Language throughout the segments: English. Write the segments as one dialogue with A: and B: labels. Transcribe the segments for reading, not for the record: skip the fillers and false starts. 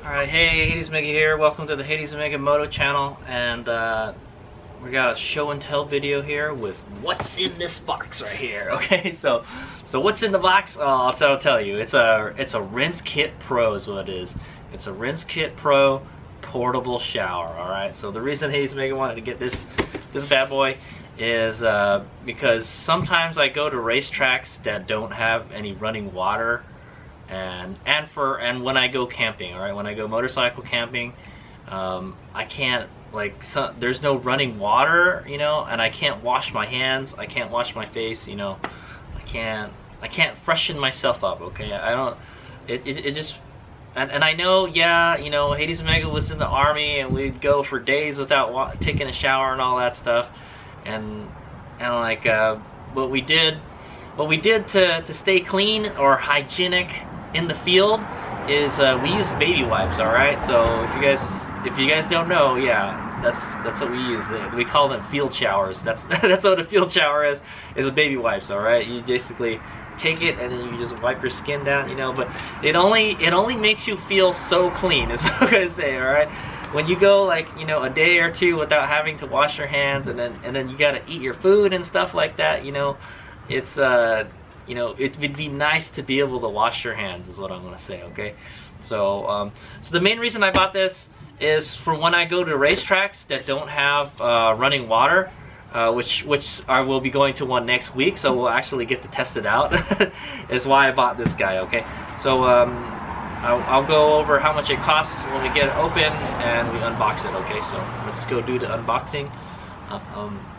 A: Alright, hey, Hades Mega here. Welcome to the Hades Mega Moto channel, and we got a show and tell video here with what's in this box right here. Okay, so what's in the box? Oh, I'll tell you. It's a Rinse Kit Pro is what it is. It's a Rinse Kit Pro portable shower. All right. So the reason Hades Mega wanted to get this bad boy is because sometimes I go to racetracks that don't have any running water. And when I go camping, all right, when I go motorcycle camping, I can't, there's no running water, you know, and I can't wash my hands, I can't wash my face, you know, I can't freshen myself up. Okay, I don't, it just, and I know, yeah, you know, Hades Mega was in the army and we'd go for days without taking a shower and all that stuff, and like what we did to stay clean or hygienic in the field is we use baby wipes. All right, so if you guys don't know, yeah, that's what we use. We call them field showers. That's what a field shower is a baby wipes. All right, you basically take it and then you just wipe your skin down, you know, but it only makes you feel so clean, is what I'm gonna say. All right, when you go, like, you know, a day or two without having to wash your hands, and then you gotta eat your food and stuff like that, you know, it's you know, it would be nice to be able to wash your hands, is what I'm gonna say. Okay, so so the main reason I bought this is for when I go to racetracks that don't have running water, which I will be going to one next week, so we'll actually get to test it out. Is why I bought this guy. Okay, so I'll go over how much it costs when we get it open and we unbox it. Okay, so let's go do the unboxing.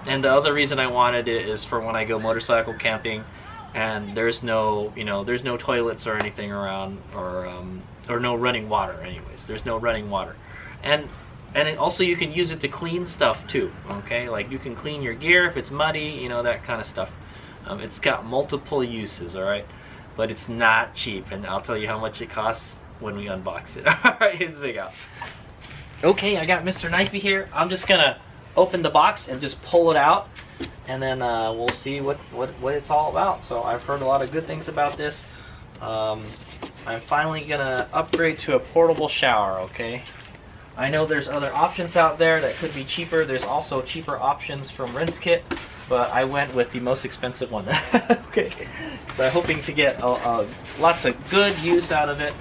A: And the other reason I wanted it is for when I go motorcycle camping and there's no, you know, there's no toilets or anything around, or no running water. Anyways, there's no running water, and also you can use it to clean stuff too. Okay, like you can clean your gear if it's muddy, you know, that kind of stuff. It's got multiple uses. All right, but it's not cheap, and I'll tell you how much it costs when we unbox it. All right, here's the big out. Okay, I got Mr. Knifey here. I'm just gonna open the box and just pull it out, and then we'll see what it's all about. So I've heard a lot of good things about this. I'm finally gonna upgrade to a portable shower. Okay, I know there's other options out there that could be cheaper. There's also cheaper options from Rinse Kit, but I went with the most expensive one. Okay, so I'm hoping to get lots of good use out of it.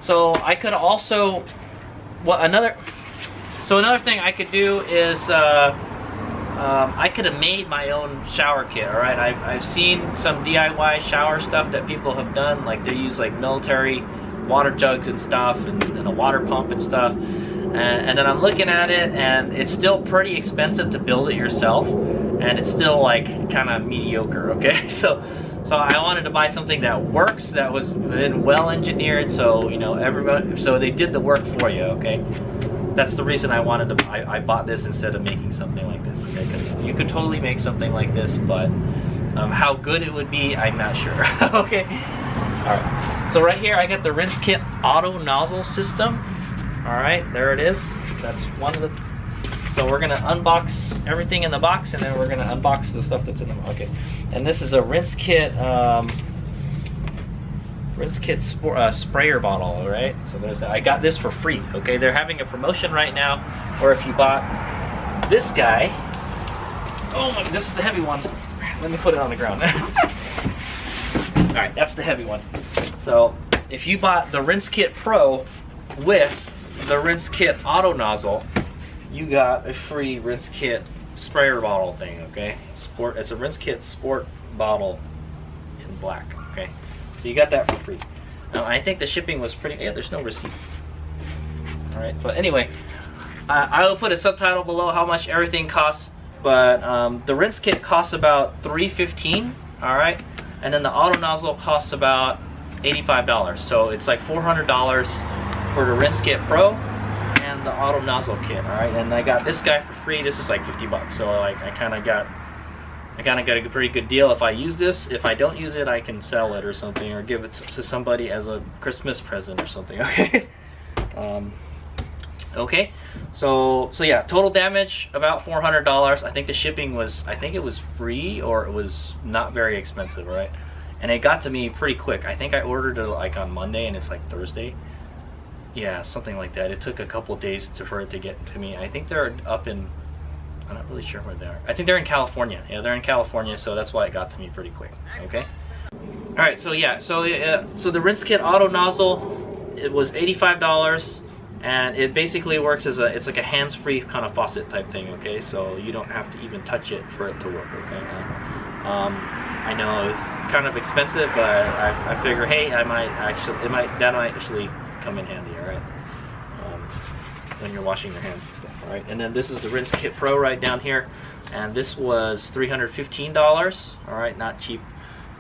A: So I could also, another thing I could do is I could have made my own shower kit. All right, I've seen some DIY shower stuff that people have done, like they use like military water jugs and stuff, and a water pump and stuff. And then I'm looking at it, and it's still pretty expensive to build it yourself, and it's still like kind of mediocre. Okay, so I wanted to buy something that works, that was been well engineered, so you know everybody, so they did the work for you. Okay. That's the reason I wanted to. I bought this instead of making something like this. Okay, because you could totally make something like this, but how good it would be, I'm not sure. Okay. All right. So right here, I got the Rinse Kit Auto Nozzle System. All right, there it is. That's one of the. So we're gonna unbox everything in the box, and then we're gonna unbox the stuff that's in the. Okay. And this is a Rinse Kit. Rinse Kit sprayer bottle. All right, so there's I got this for free. Okay, they're having a promotion right now, or if you bought this guy, oh my, this is the heavy one. Let me put it on the ground. All right, that's the heavy one. So if you bought the Rinse Kit Pro with the Rinse Kit Auto Nozzle, you got a free Rinse Kit sprayer bottle thing. Okay, it's a Rinse Kit Sport bottle in black. Okay. So you got that for free. I think the shipping was pretty. Yeah, there's no receipt. All right, but anyway, I will put a subtitle below how much everything costs. But the Rinse Kit costs about $315. All right, and then the Auto Nozzle costs about $85. So it's like $400 for the Rinse Kit Pro and the Auto Nozzle kit. All right, and I got this guy for free. This is like $50. So like I kind of got a pretty good deal. If I use this, if I don't use it, I can sell it or something, or give it to somebody as a Christmas present or something. Okay. Okay. So yeah, total damage about $400. I think the shipping was, I think it was free, or it was not very expensive, right? And it got to me pretty quick. I think I ordered it like on Monday, and it's like Thursday. Yeah, something like that. It took a couple days for it to get to me. I think they're up in, I'm not really sure where they are. I think they're in California. Yeah, they're in California, so that's why it got to me pretty quick. Okay. All right. So yeah. So the rinse kit auto nozzle, it was $85, and it basically works as it's like a hands-free kind of faucet type thing. Okay. So you don't have to even touch it for it to work. Okay. I know it's kind of expensive, but I figure, hey, that might actually come in handy. All right. When you're washing your hands and stuff. All right. And then this is the Rinse Kit Pro right down here, and this was $315. All right, not cheap.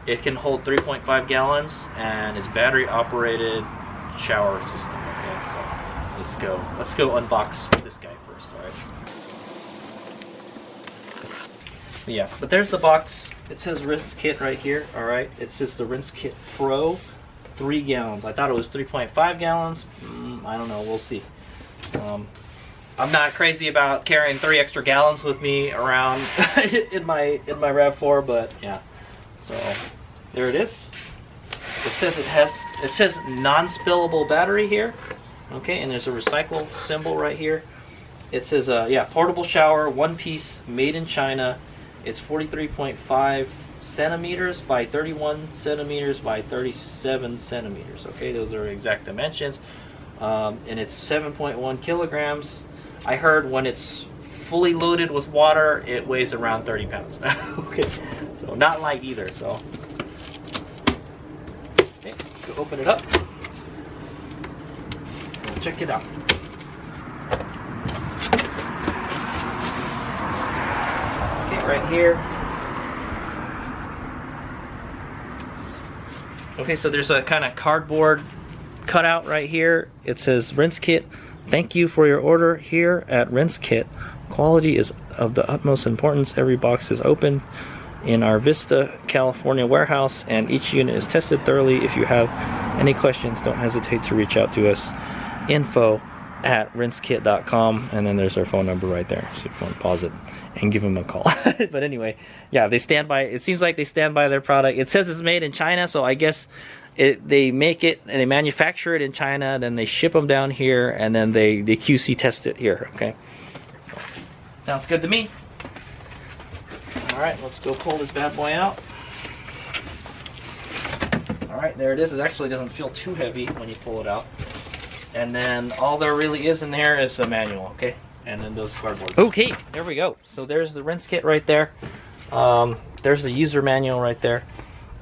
A: It can hold 3.5 gallons, and it's battery operated shower system. Okay, so let's go unbox this guy first. All right. Yeah, but there's the box. It says Rinse Kit right here. All right, it says the Rinse Kit Pro, 3 gallons. I thought it was 3.5 gallons. I don't know. We'll see. I'm not crazy about carrying 3 extra gallons with me around in my RAV4, but yeah. So there it is. It says non-spillable battery here. Okay, and there's a recycle symbol right here. It says yeah, portable shower, one piece, made in China. It's 43.5 centimeters by 31 centimeters by 37 centimeters. Okay, those are exact dimensions. And it's 7.1 kilograms. I heard when it's fully loaded with water, it weighs around 30 pounds. Okay, so not light either. So, okay, let's go open it up. And check it out. Okay, right here. Okay, so there's a kind of cardboard cutout right here. It says Rinse Kit. Thank you for your order here at Rinse Kit. Quality is of the utmost importance. Every box is opened in our Vista, California warehouse, and each unit is tested thoroughly. If you have any questions, don't hesitate to reach out to us. info@rinsekit.com, and then there's our phone number right there, so if you want to pause it and give them a call. But anyway, yeah, they stand by. It seems like they stand by their product. It says it's made in China, so I guess they make it and they manufacture it in China, then they ship them down here, and then they QC test it here. Okay, so, sounds good to me. All right, let's go pull this bad boy out. All right, there it is. It actually doesn't feel too heavy when you pull it out. And then all there really is in there is a manual, okay? And then those cardboard. Okay, there we go. So there's the rinse kit right there. There's the user manual right there.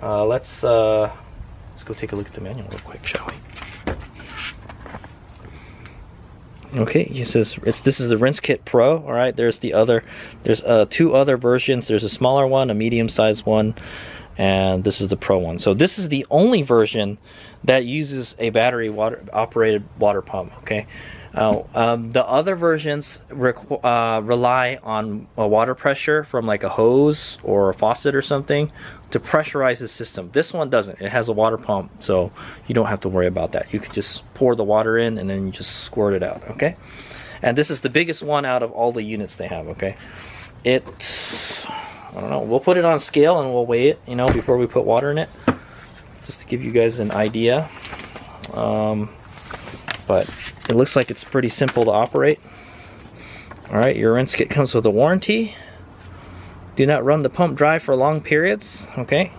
A: Let's go take a look at the manual real quick, shall we? Okay, he says this is the Rinse Kit Pro. All right, there's two other versions. There's a smaller one, a medium-sized one, and this is the Pro one. So this is the only version that uses a battery operated water pump. Okay, the other versions rely on a water pressure from like a hose or a faucet or something to pressurize the system. This one doesn't. It has a water pump, so you don't have to worry about that. You could just pour the water in and then you just squirt it out. Okay, and this is the biggest one out of all the units they have. Okay, I don't know, we'll put it on scale and we'll weigh it, you know, before we put water in it, just to give you guys an idea. But it looks like it's pretty simple to operate. All right, your rinse kit comes with a warranty. Do not run the pump dry for long periods. Okay,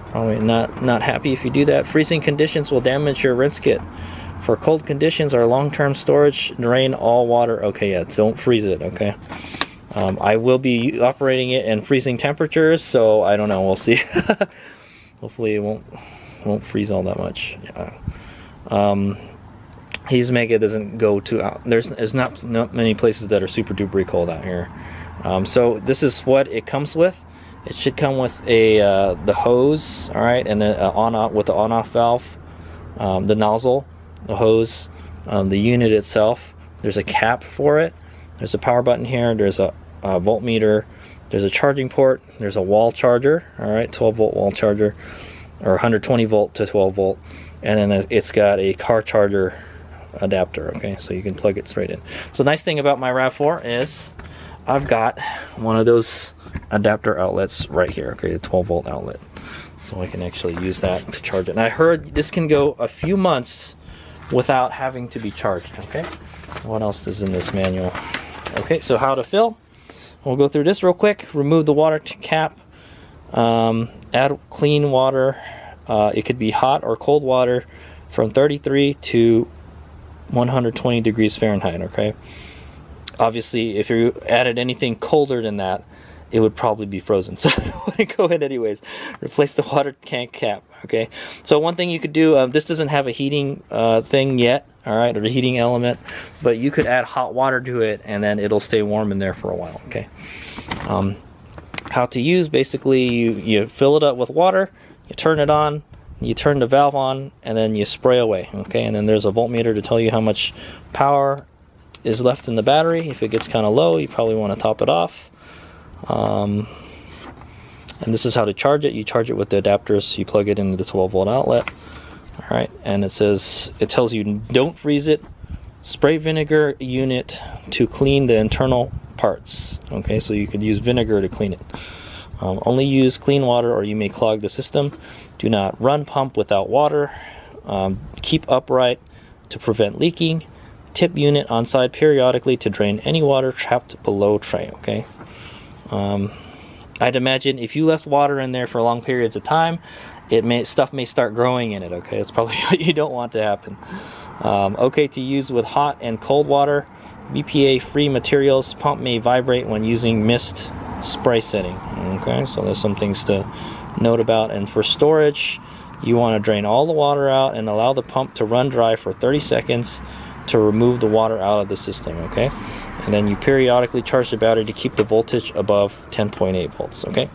A: probably not happy if you do that. Freezing conditions will damage your rinse kit. For cold conditions or long-term storage, drain all water. Okay, yeah, don't freeze it. Okay. I will be operating it in freezing temperatures, so I don't know. We'll see. Hopefully, it won't freeze all that much. Yeah. He's Mega doesn't go to there's not many places that are super duper cold out here. So this is what it comes with. It should come with the hose, all right, and then with the on-off valve, the nozzle, the hose, the unit itself. There's a cap for it. There's a power button here. There's a voltmeter. There's a charging port. There's a wall charger. All right, 12-volt wall charger, or 120 volt to 12 volt, and then it's got a car charger adapter. Okay, so you can plug it straight in. So the nice thing about my RAV4 is I've got one of those adapter outlets right here. Okay, a 12-volt outlet, so I can actually use that to charge it. And I heard this can go a few months without having to be charged. Okay, what else is in this manual? Okay, so how to fill. We'll go through this real quick. Remove the water cap. Add clean water. It could be hot or cold water from 33 to 120 degrees Fahrenheit. Okay, obviously if you added anything colder than that, it would probably be frozen, so I wouldn't go ahead anyways. Replace the water tank cap. Okay, so one thing you could do, this doesn't have a heating thing yet, all right, or the heating element, but you could add hot water to it and then it'll stay warm in there for a while. Okay, how to use, basically you fill it up with water, you turn it on, you turn the valve on, and then you spray away. Okay, and then there's a voltmeter to tell you how much power is left in the battery. If it gets kind of low, you probably want to top it off. And this is how to charge it. You charge it with the adapters. You plug it into the 12-volt outlet. All right, and it tells you don't freeze it. Spray vinegar unit to clean the internal parts. Okay, so you could use vinegar to clean it. Only use clean water or you may clog the system. Do not run pump without water. Keep upright to prevent leaking. Tip unit on side periodically to drain any water trapped below tray. Okay. I'd imagine if you left water in there for long periods of time, stuff may start growing in it. Okay, that's probably what you don't want to happen. Okay to use with hot and cold water. BPA free materials. Pump may vibrate when using mist spray setting. Okay, so there's some things to note about. And for storage, you want to drain all the water out and allow the pump to run dry for 30 seconds to remove the water out of the system. Okay, and then you periodically charge the battery to keep the voltage above 10.8 volts. Okay,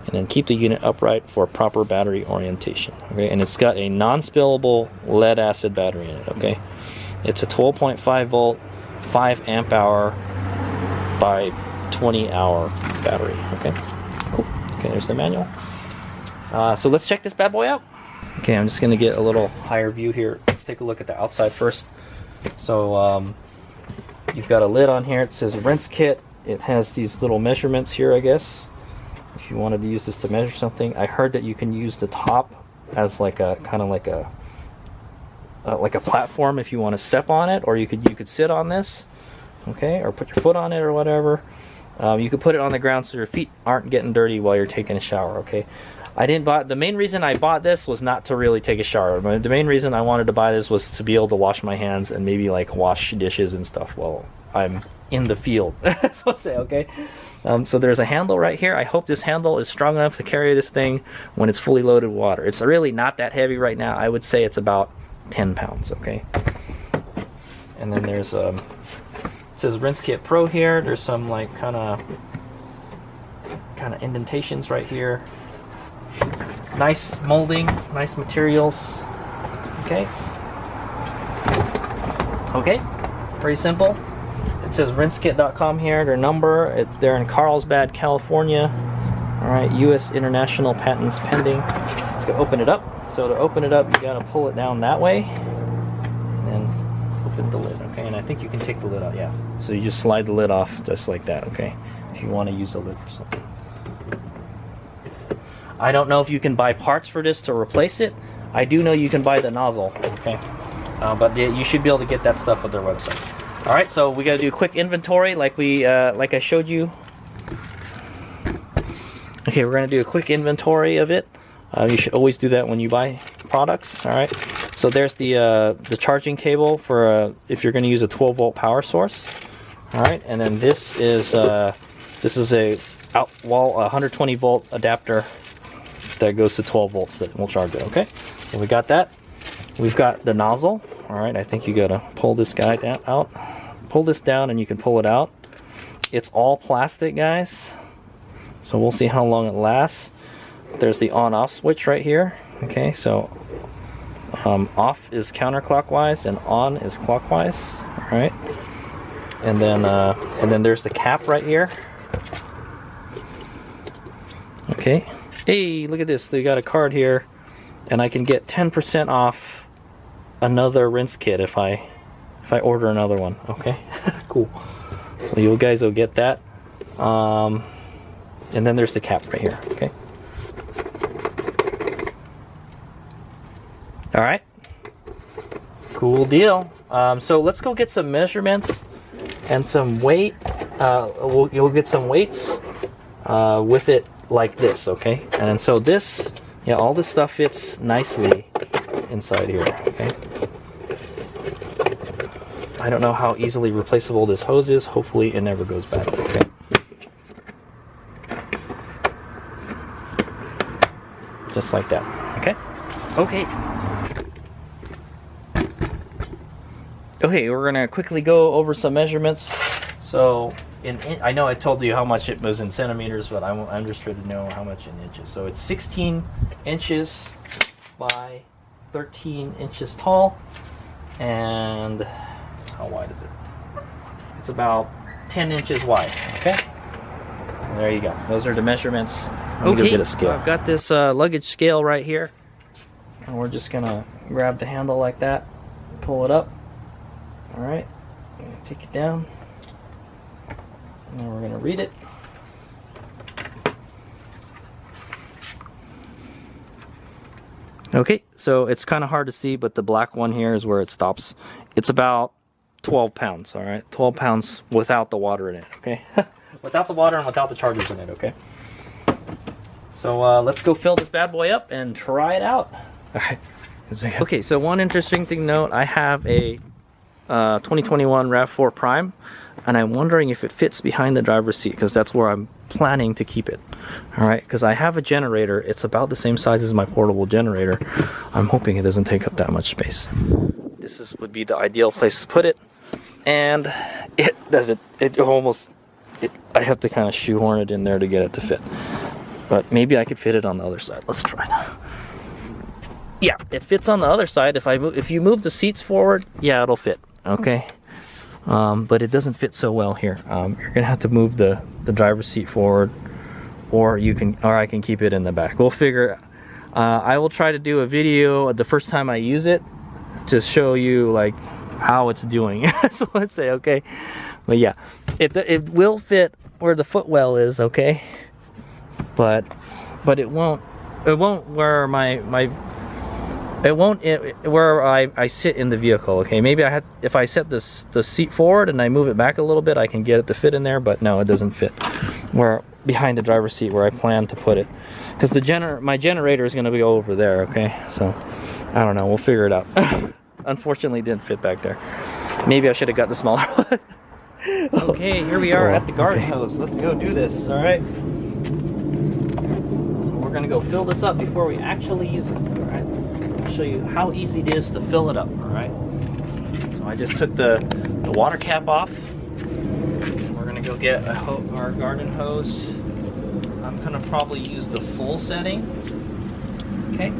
A: and then keep the unit upright for proper battery orientation. Okay, and it's got a non-spillable lead acid battery in it. Okay, it's a 12.5 volt 5 amp hour by 20 hour battery. Okay, cool. Okay, there's the manual. So let's check this bad boy out. Okay, I'm just gonna get a little higher view here. Let's take a look at the outside first. So you've got a lid on here. It says rinse kit. It has these little measurements here, I guess, if you wanted to use this to measure something. I heard that you can use the top as like a kind of like a platform if you want to step on it, or you could sit on this, okay, or put your foot on it or whatever. You could put it on the ground so your feet aren't getting dirty while you're taking a shower. Okay, the main reason I bought this was not to really take a shower. The main reason I wanted to buy this was to be able to wash my hands and maybe like wash dishes and stuff while I'm in the field. That's what I say. Okay, so there's a handle right here. I hope this handle is strong enough to carry this thing when it's fully loaded with water. It's really not that heavy right now. I would say it's about 10 pounds. Okay, and then there's it says Rinse Kit Pro here. There's some like kind of indentations right here. Nice molding, nice materials. Okay, very simple. It says rinsekit.com here. Their number, they're in Carlsbad, California. All right, U.S. international patents pending. Let's go open it up. So to open it up, you gotta pull it down that way and then open the lid. Okay, and I think you can take the lid out. Yeah, so you just slide the lid off just like that. Okay, if you want to use the lid for something. I don't know if you can buy parts for this to replace it. I do know you can buy the nozzle. Okay, but you should be able to get that stuff at their website. All right, so we got to do a quick inventory like I showed you. Okay, we're going to do a quick inventory of it. You should always do that when you buy products. All right, so there's the charging cable for if you're going to use a 12-volt power source. All right, and then this is a 120-volt adapter that goes to 12 volts that will charge it. Okay, so we got that. We've got the nozzle. All right, I think you gotta pull this guy out. Pull this down and you can pull it out. It's all plastic, guys, so we'll see how long it lasts. There's the on-off switch right here. Okay, so off is counterclockwise and on is clockwise. All right, and then there's the cap right here. Okay. Hey, look at this. They got a card here, and I can get 10% off another rinse kit if I order another one. Okay, cool. So you guys will get that. And then there's the cap right here. Okay. All right. Cool deal. So let's go get some measurements and some weight. You'll get some weights with it like this, okay? And so this, yeah, all this stuff fits nicely inside here, okay? I don't know how easily replaceable this hose is. Hopefully it never goes bad, okay? Just like that, okay? Okay, we're gonna quickly go over some measurements. So, I know I told you how much it was in centimeters, but I'm interested to know how much in inches. So it's 16 inches by 13 inches tall, and how wide is it? It's about 10 inches wide, okay? And there you go. Those are the measurements. Let me go get a scale. So I've got this luggage scale right here, and we're just gonna grab the handle like that, pull it up. All right, I'm gonna take it down, and then we're gonna read it. Okay, so it's kind of hard to see, but the black one here is where it stops. It's about 12 pounds, all right? 12 pounds without the water in it, okay? Without the water and without the chargers in it, okay? So let's go fill this bad boy up and try it out. All right. Okay, so one interesting thing to note, I have a 2021 RAV4 Prime, and I'm wondering if it fits behind the driver's seat, because that's where I'm planning to keep it. All right, because I have a generator. It's about the same size as my portable generator. I'm hoping it doesn't take up that much space. This would be the ideal place to put it, and it doesn't. I have to kind of shoehorn it in there to get it to fit. But maybe I could fit it on the other side. Let's try now. Yeah, it fits on the other side. If you move the seats forward, yeah, it'll fit. Okay, but it doesn't fit so well here. You're gonna have to move the driver's seat forward, or I can keep it in the back. We'll figure. I will try to do a video the first time I use it to show you like how it's doing. So let's say, okay, but yeah, it will fit where the footwell is, okay, but it won't where where I sit in the vehicle, okay? Maybe if I set the seat forward and I move it back a little bit, I can get it to fit in there, but no, it doesn't fit where behind the driver's seat where I plan to put it, because my generator is going to be over there, okay? So I don't know, we'll figure it out. Unfortunately, it didn't fit back there. Maybe I should have got the smaller one. Okay, here we are at the garden hose. Let's go do this, all right? So we're going to go fill this up before we actually use it, all right? Show you how easy it is to fill it up, all right? So I just took the water cap off. We're gonna go get our garden hose. I'm gonna probably use the full setting. Okay.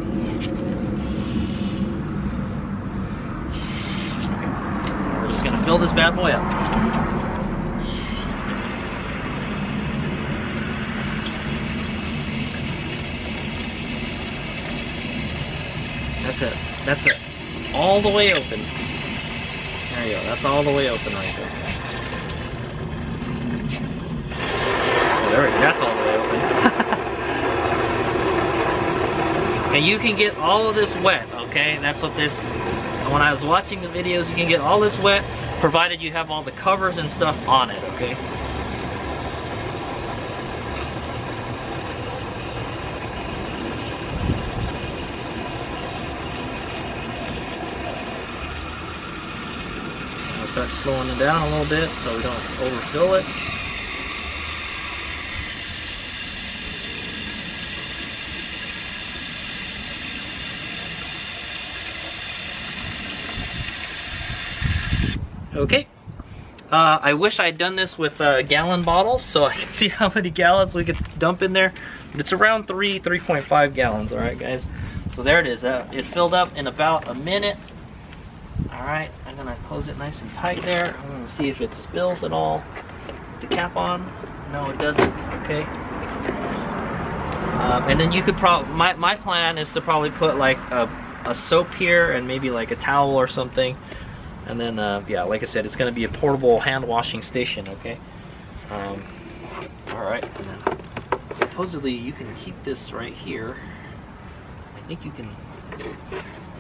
A: We're just gonna fill this bad boy up. That's it. All the way open. There you go. That's all the way open right there. Oh, there we go. That's all the way open. And you can get all of this wet, okay? That's what this, when I was watching the videos, you can get all this wet, provided you have all the covers and stuff on it, okay? Start slowing it down a little bit so we don't overfill it. Okay. I wish I'd done this with gallon bottles so I could see how many gallons we could dump in there. But it's around 3.5 gallons, alright guys? So there it is. It filled up in about a minute. Alright, I'm going to close it nice and tight there. I'm going to see if it spills at all. The cap on. No, it doesn't. Okay. And then you could probably, my plan is to probably put like a soap here and maybe like a towel or something. And then, yeah, like I said, it's going to be a portable hand washing station, okay? Alright, and then supposedly you can keep this right here. I think you can,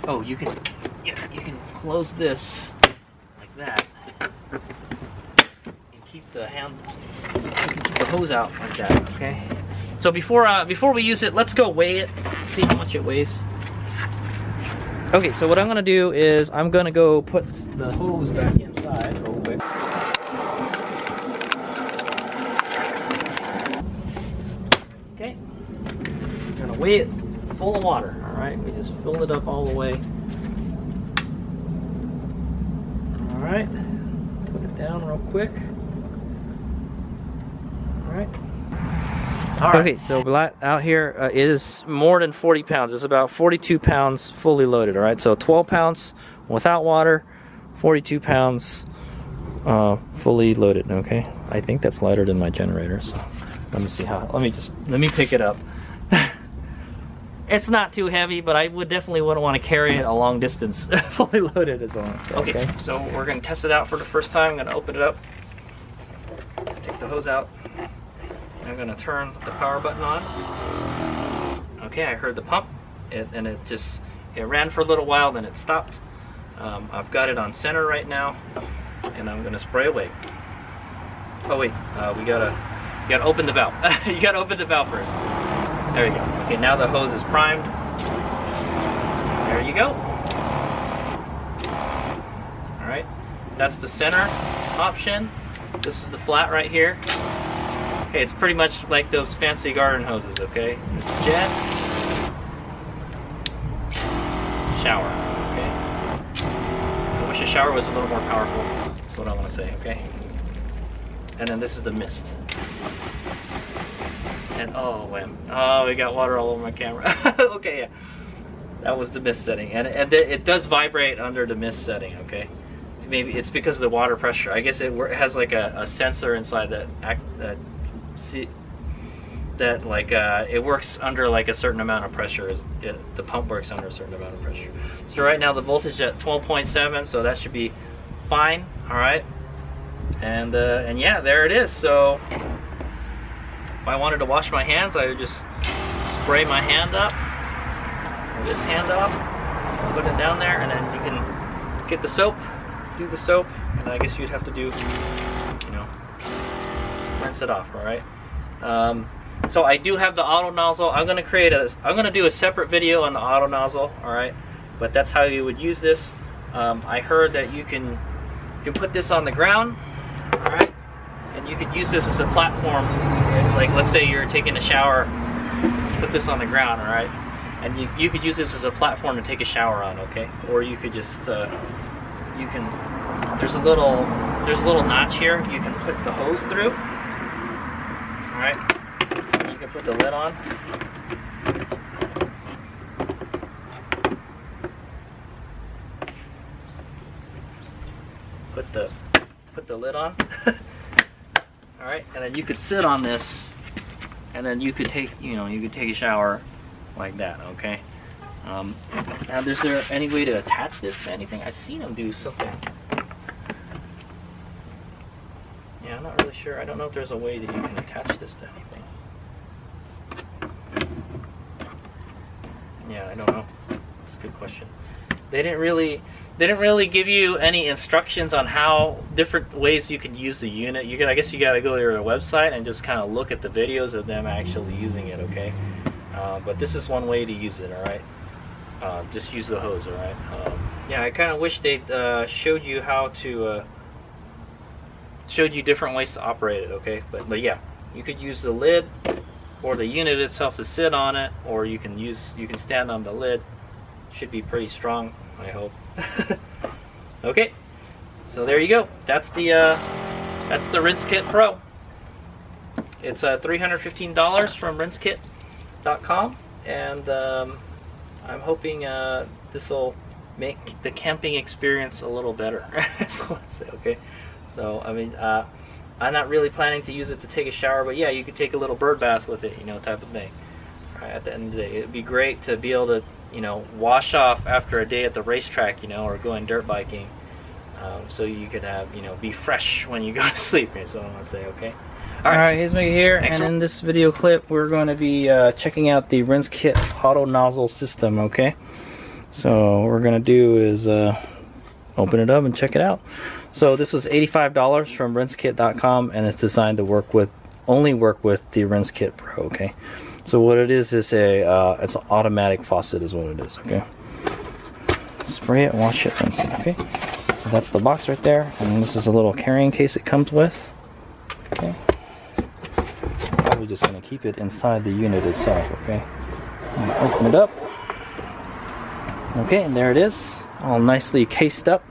A: oh, you can you can close this like that, and keep the hose out like that. Okay. So before we use it, let's go weigh it, see how much it weighs. Okay, so what I'm gonna do is I'm gonna go put the hose back inside real quick. Okay, I'm gonna weigh it full of water. All right, we just filled it up all the way. All right, put it down real quick. All right. All right. Okay, so out here is more than 40 pounds. It's about 42 pounds fully loaded, all right? So 12 pounds without water, 42 pounds fully loaded, okay? I think that's lighter than my generator, so let me see how, let me pick it up. It's not too heavy, but I definitely wouldn't want to carry it a long distance fully loaded as well. So, okay, so we're gonna test it out for the first time. I'm gonna open it up, take the hose out. I'm gonna turn the power button on. Okay, I heard the pump, and it ran for a little while, then it stopped. I've got it on center right now, and I'm gonna spray away. Oh wait, you gotta open the valve. You gotta open the valve first. There you go. Okay, now the hose is primed. There you go. All right, that's the center option. This is the flat right here. Okay, it's pretty much like those fancy garden hoses, okay? There's jet, shower, okay? I wish a shower was a little more powerful, that's what I want to say, okay? And then this is the mist. And oh, wham. Oh, we got water all over my camera. Okay, yeah. That was the mist setting. And it does vibrate under the mist setting, okay? Maybe it's because of the water pressure. I guess it has like a sensor inside that it works under like a certain amount of pressure. The pump works under a certain amount of pressure. So right now the voltage is at 12.7, so that should be fine. All right, and yeah, there it is. So if I wanted to wash my hands, I would just spray my hand up, or this hand up, put it down there, and then you can get the soap, do the soap, and I guess you'd have to do, you know, rinse it off. All right. So I do have the auto nozzle. I'm gonna do a separate video on the auto nozzle. All right, but that's how you would use this. I heard that you can put this on the ground. All right, and you could use this as a platform. Like let's say you're taking a shower, put this on the ground. All right, and you could use this as a platform to take a shower on. Okay, or you could just there's a little notch here you can put the hose through. Alright, you can put the lid on. Put the lid on. Alright, and then you could sit on this, and then you could take a shower like that, okay? Now, is there any way to attach this to anything? I've seen them do something. Yeah, I'm not really sure. I don't know if there's a way that you can attach this to anything. Yeah, I don't know. That's a good question. They didn't really give you any instructions on how different ways you could use the unit. I guess you got to go to their website and just kind of look at the videos of them actually using it, okay? But this is one way to use it, all right? Just use the hose, all right? Yeah, I kind of wish they'd showed you how to showed you different ways to operate it, okay? But yeah, you could use the lid or the unit itself to sit on it, or you can stand on the lid. Should be pretty strong, I hope. Okay, so there you go. That's the Rinse Kit Pro. It's $315 from rinsekit.com, and I'm hoping this will make the camping experience a little better. That's all I say, okay? So, I mean, I'm not really planning to use it to take a shower, but yeah, you could take a little bird bath with it, you know, type of thing. Right, at the end of the day, it'd be great to be able to, you know, wash off after a day at the racetrack, you know, or going dirt biking, so you could have, you know, be fresh when you go to sleep. So I want to say, okay. All right, here's me here, and in this video clip, we're going to be checking out the Rinse Kit auto nozzle system, okay? So what we're gonna do is open it up and check it out. So this was $85 from rinsekit.com, and it's designed to only work with the RinseKit Pro. Okay, so what it is it's an automatic faucet is what it is. Okay, spray it, wash it, rinse it. Okay, so that's the box right there, and this is a little carrying case it comes with. Okay, probably just gonna keep it inside the unit itself. Okay, I'm gonna open it up. Okay, and there it is, all nicely cased up.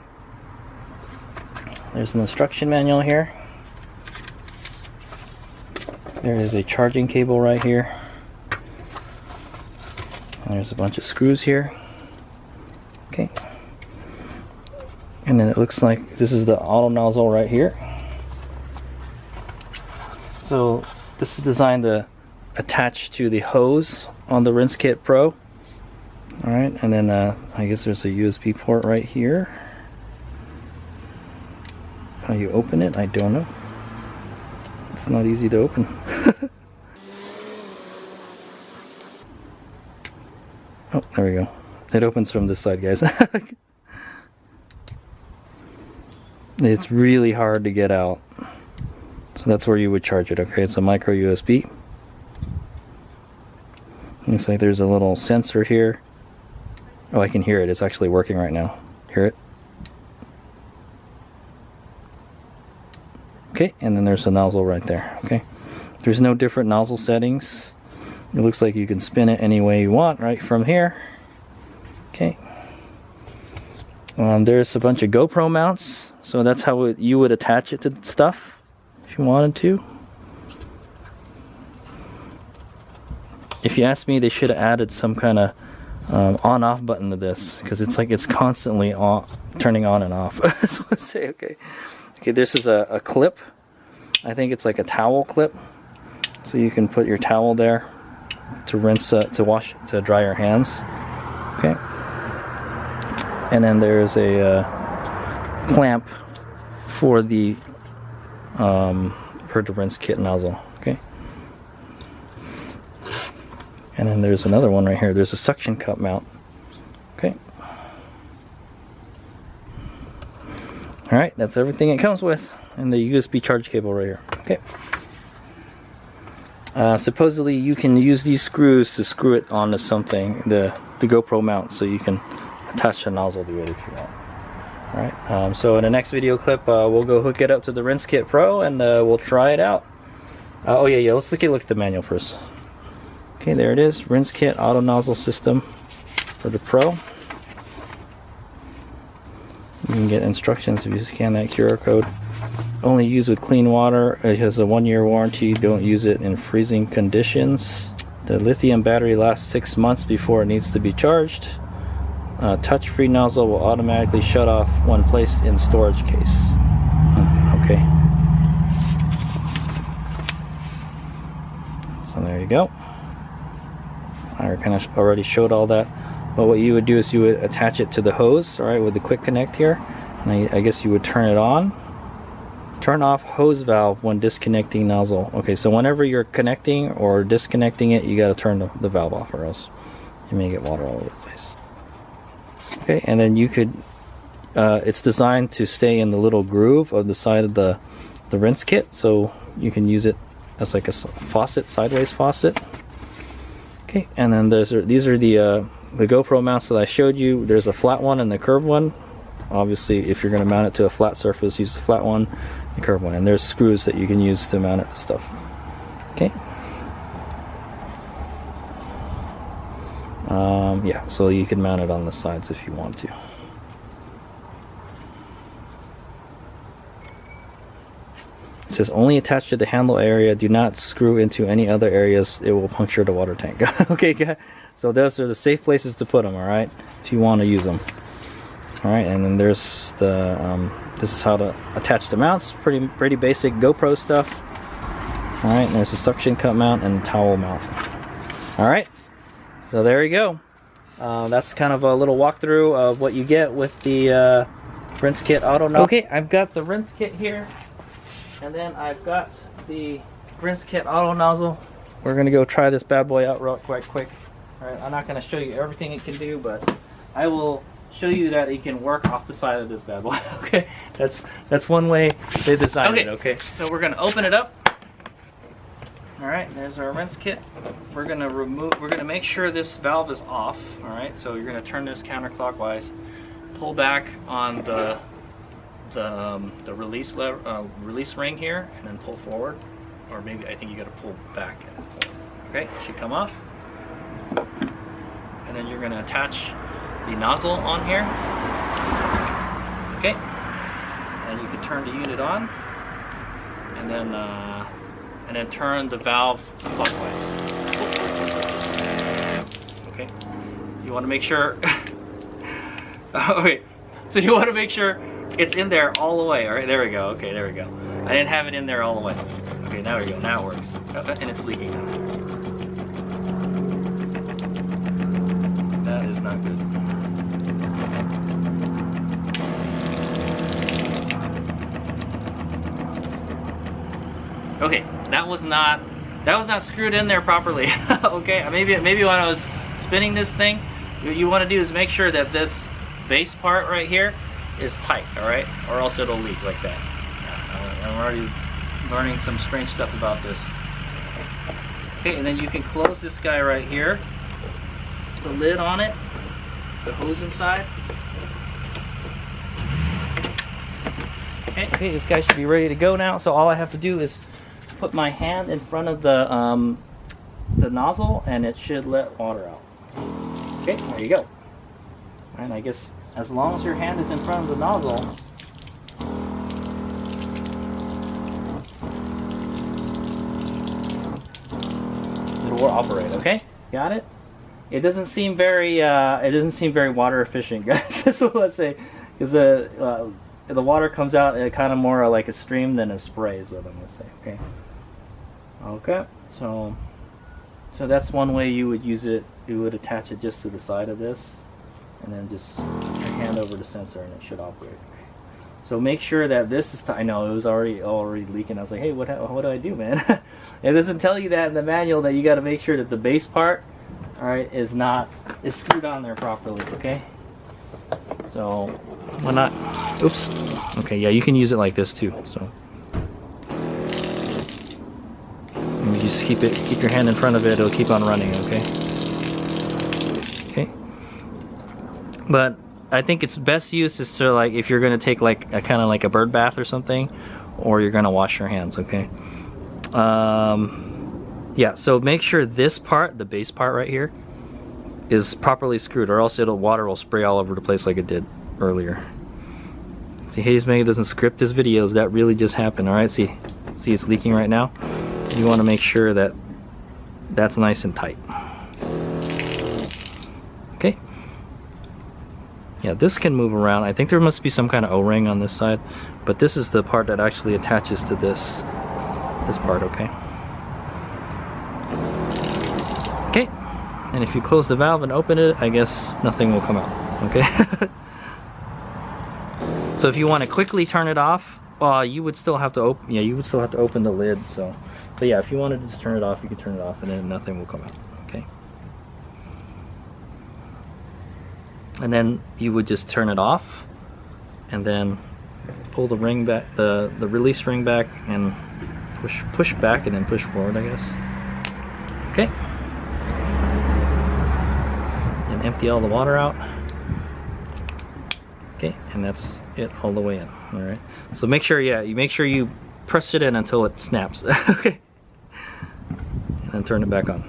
A: There's an instruction manual here. There is a charging cable right here. And there's a bunch of screws here. Okay. And then it looks like this is the auto nozzle right here. So this is designed to attach to the hose on the RinseKit Pro. Alright, and then I guess there's a USB port right here. How you open it, I don't know. It's not easy to open. Oh, there we go. It opens from this side, guys. It's really hard to get out. So that's where you would charge it. Okay, it's a micro USB. Looks like there's a little sensor here. Oh, I can hear it. It's actually working right now. Hear it? Okay, and then there's a nozzle right there. Okay, there's no different nozzle settings. It looks like you can spin it any way you want right from here. Okay, there's a bunch of GoPro mounts, so that's how you would attach it to stuff if you wanted to. If you ask me, they should have added some kind of on-off button to this, because it's like it's constantly on, turning on and off. That's what I say. Okay. Okay, this is a clip. I think it's like a towel clip, so you can put your towel there to rinse, to wash, to dry your hands. Okay, and then there's a clamp for the RinseKit nozzle. Okay, and then there's another one right here. There's a suction cup mount. Okay. Alright, that's everything it comes with, and the USB charge cable right here. Okay. Supposedly you can use these screws to screw it onto something, the GoPro mount, so you can attach the nozzle to it if you want. Alright, so in the next video clip we'll go hook it up to the RinseKit Pro and we'll try it out. Oh yeah, let's look at the manual first. Okay, there it is, RinseKit Auto Nozzle System for the Pro. You can get instructions if you scan that QR code. Only used with clean water. It has a 1-year warranty. Don't use it in freezing conditions. The lithium battery lasts 6 months before it needs to be charged. Touch-free nozzle will automatically shut off when placed in storage case. Okay. So there you go. I kind of already showed all that. But what you would do is you would attach it to the hose, alright, with the quick connect here. And I guess you would turn it on. Turn off hose valve when disconnecting nozzle. Okay, so whenever you're connecting or disconnecting it, you got to turn the valve off, or else you may get water all over the place. Okay, and then you could, it's designed to stay in the little groove of the side of the RinseKit, so you can use it as like a faucet, sideways faucet. Okay, and then these are the GoPro mounts that I showed you. There's a flat one and the curved one. Obviously, if you're going to mount it to a flat surface, use the flat one, the curved one. And there's screws that you can use to mount it to stuff. Okay. Yeah, so you can mount it on the sides if you want to. It says only attach to the handle area. Do not screw into any other areas. It will puncture the water tank. Okay, so those are the safe places to put them. All right, if you want to use them. All right, and then there's the this is how to attach the mounts. Pretty basic GoPro stuff. All right, and there's a suction cup mount and towel mount. All right, so there you go. That's kind of a little walkthrough of what you get with the RinseKit Auto Nozzle. Okay, I've got the RinseKit here. And then I've got the RinseKit Auto Nozzle. We're gonna go try this bad boy out real quick. Alright, I'm not gonna show you everything it can do, but I will show you that it can work off the side of this bad boy. Okay, that's one way they designed it. Okay, so we're gonna open it up. All right, there's our rinse kit. We're gonna make sure this valve is off. All right, so you're gonna turn this counterclockwise, pull back on the release ring here, and then pull forward, or maybe I think you got to pull back and forward. Okay, it should come off, and then you're gonna attach the nozzle on here. Okay, and you can turn the unit on, and then turn the valve clockwise. Okay, you want to make sure. Okay, so you want to make sure it's in there all the way. All right, there we go. Okay, there we go. I didn't have it in there all the way. Okay, now we go. Now it works. And it's leaking now. That is not good. Okay, that was not screwed in there properly. Okay, maybe when I was spinning this thing, what you want to do is make sure that this base part right here is tight, all right, or else it'll leak like that. I'm already learning some strange stuff about this. Okay, and then you can close this guy right here, the lid on it, the hose inside. Okay, this guy should be ready to go now. So all I have to do is put my hand in front of the nozzle, and it should let water out. Okay, there you go. And I guess as long as your hand is in front of the nozzle, it will operate. Okay, got it. It doesn't seem very water efficient, guys. That's what I say, because the water comes out kind of more like a stream than a spray is what I'm gonna say. Okay. Okay. So that's one way you would use it. You would attach it just to the side of this, and then just hand over the sensor, and it should operate. So make sure that this is tight. I know it was already leaking. I was like, hey, what do I do, man? It doesn't tell you that in the manual, that you got to make sure that the base part, all right, is screwed on there properly. Okay. So when not, oops. Okay, yeah, you can use it like this too. So you just keep your hand in front of it. It'll keep on running. Okay. Okay. But I think its best use is to, like, if you're gonna take like a kind of like a bird bath or something, or you're gonna wash your hands. Okay. Yeah. So make sure this part, the base part right here, is properly screwed, or else water will spray all over the place like it did earlier. See, Haze Mega doesn't script his videos. That really just happened. All right. See, it's leaking right now. You want to make sure that that's nice and tight. Okay. Yeah, this can move around. I think there must be some kind of O-ring on this side, but this is the part that actually attaches to this part. Okay. Okay. And if you close the valve and open it, I guess nothing will come out. Okay. So if you want to quickly turn it off, you would still have to open. Yeah, you would still have to open the lid. So, but yeah, if you wanted to just turn it off, you could turn it off, and then nothing will come out. Okay. And then you would just turn it off, and then pull the ring back, the release ring back, and push back, and then push forward, I guess. Okay. And empty all the water out. Okay, and that's it all the way in. All right. So make sure, you press it in until it snaps. Okay. And then turn it back on.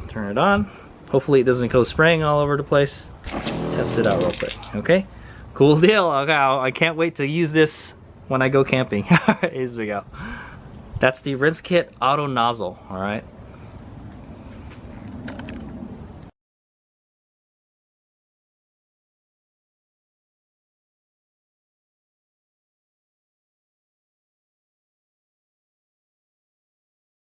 A: Turn it on. Hopefully it doesn't go spraying all over the place. Test it out real quick. Okay. Cool deal. Okay, I can't wait to use this when I go camping. All right, here we go. That's the rinse kit auto nozzle. All right.